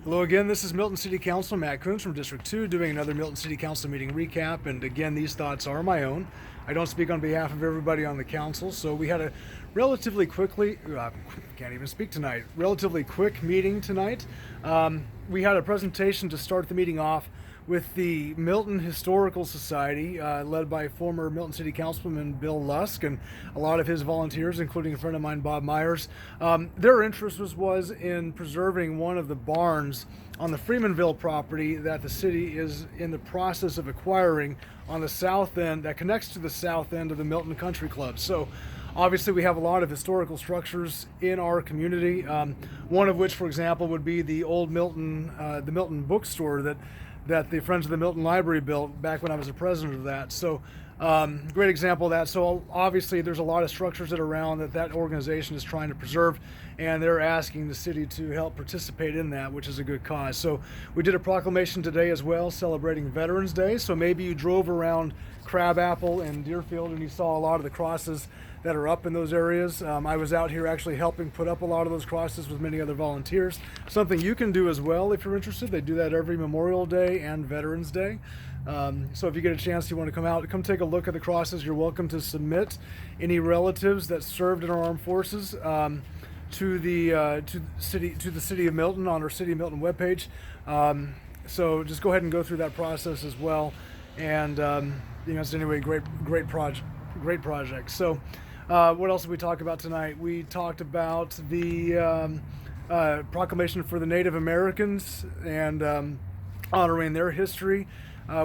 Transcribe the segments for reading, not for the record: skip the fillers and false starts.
Hello again, this is Milton City Council, Matt Kunz from District 2, doing another Milton City Council meeting recap. And again, these thoughts are my own. I don't speak on behalf of everybody on the council. So we had a relatively quick meeting tonight. We had a presentation to start the meeting off with the Milton Historical Society, led by former Milton City Councilman Bill Lusk and a lot of his volunteers, including a friend of mine, Bob Myers. Their interest was in preserving one of the barns on the Freemanville property that the city is in the process of acquiring on the south end, that connects to the south end of the Milton Country Club. So obviously we have a lot of historical structures in our community, one of which, for example, would be the old Milton bookstore that the Friends of the Milton Library built back when I was the president of that. So great example of that. So obviously there's a lot of structures that are around that organization is trying to preserve, and they're asking the city to help participate in that, which is a good cause. So we did a proclamation today as well, celebrating Veterans Day. So maybe you drove around Crabapple and Deerfield and you saw a lot of the crosses that are up in those areas. I was out here actually helping put up a lot of those crosses with many other volunteers. Something you can do as well if you're interested. They do that every Memorial Day and Veterans Day. So if you get a chance, you want to come out, come take a look at the crosses. You're welcome to submit any relatives that served in our armed forces to the city of Milton on our City of Milton webpage. So just go ahead and go through that process as well. And it's anyway great project. So what else did we talk about tonight? We talked about the proclamation for the Native Americans and honoring their history.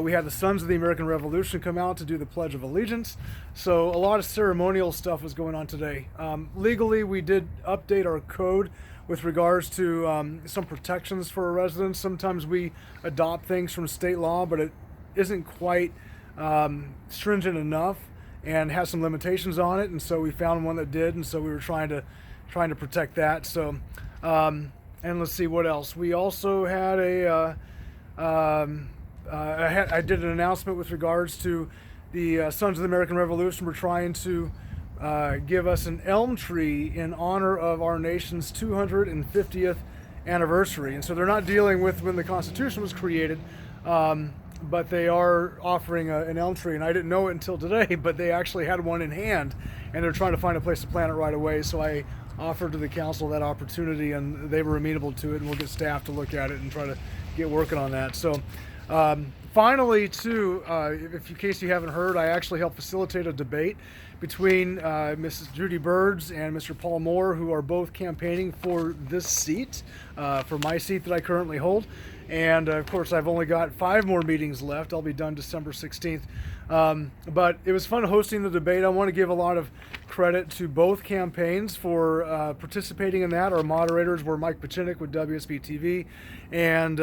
We had the Sons of the American Revolution come out to do the Pledge of Allegiance. So a lot of ceremonial stuff was going on today. Legally, we did update our code with regards to some protections for our residents. Sometimes we adopt things from state law, but it isn't quite stringent enough and has some limitations on it. And so we found one that did, and so we were trying to protect that. So and let's see what else. We also had I did an announcement with regards to the Sons of the American Revolution. We're trying to give us an elm tree in honor of our nation's 250th anniversary. And so they're not dealing with when the Constitution was created, but they are offering an elm tree. And I didn't know it until today, but they actually had one in hand, and they're trying to find a place to plant it right away. So I offered to the council that opportunity, and they were amenable to it, and we'll get staff to look at it and try to get working on that. So finally, too, in case you haven't heard, I actually helped facilitate a debate between Mrs. Judy Birds and Mr. Paul Moore, who are both campaigning for this seat, for my seat that I currently hold. And of course, I've only got 5 more meetings left. I'll be done December 16th. But it was fun hosting the debate. I want to give a lot of credit to both campaigns for participating in that. Our moderators were Mike Pachinik with WSB TV and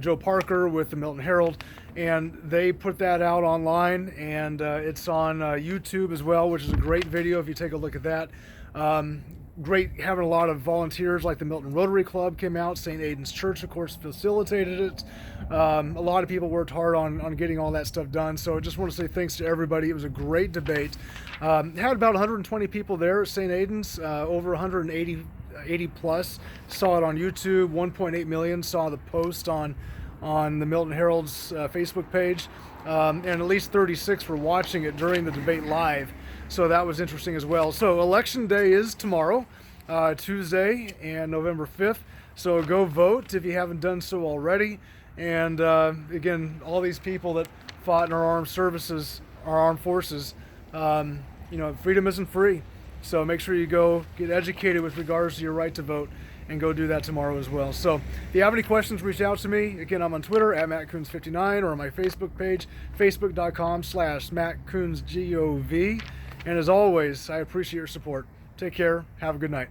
Joe Parker with the Milton Herald. And they put that out online, and it's on YouTube as well, which is a great video if you take a look at that. Great having a lot of volunteers like the Milton Rotary Club came out. St. Aidan's Church, of course, facilitated it. A lot of people worked hard on getting all that stuff done. So I just want to say thanks to everybody. It was a great debate. Had about 120 people there at St. Aidan's, over 180 plus saw it on YouTube. 1.8 million saw the post on the Milton Herald's Facebook page, and at least 36 were watching it during the debate live. So that was interesting as well. So Election Day is tomorrow, Tuesday, and November 5th. So go vote if you haven't done so already. And again, all these people that fought in our armed forces, freedom isn't free. So make sure you go get educated with regards to your right to vote, and go do that tomorrow as well. So if you have any questions, reach out to me. Again, I'm on Twitter at MattKunz59 or on my Facebook page, facebook.com/MattKunzGOV. And as always, I appreciate your support. Take care. Have a good night.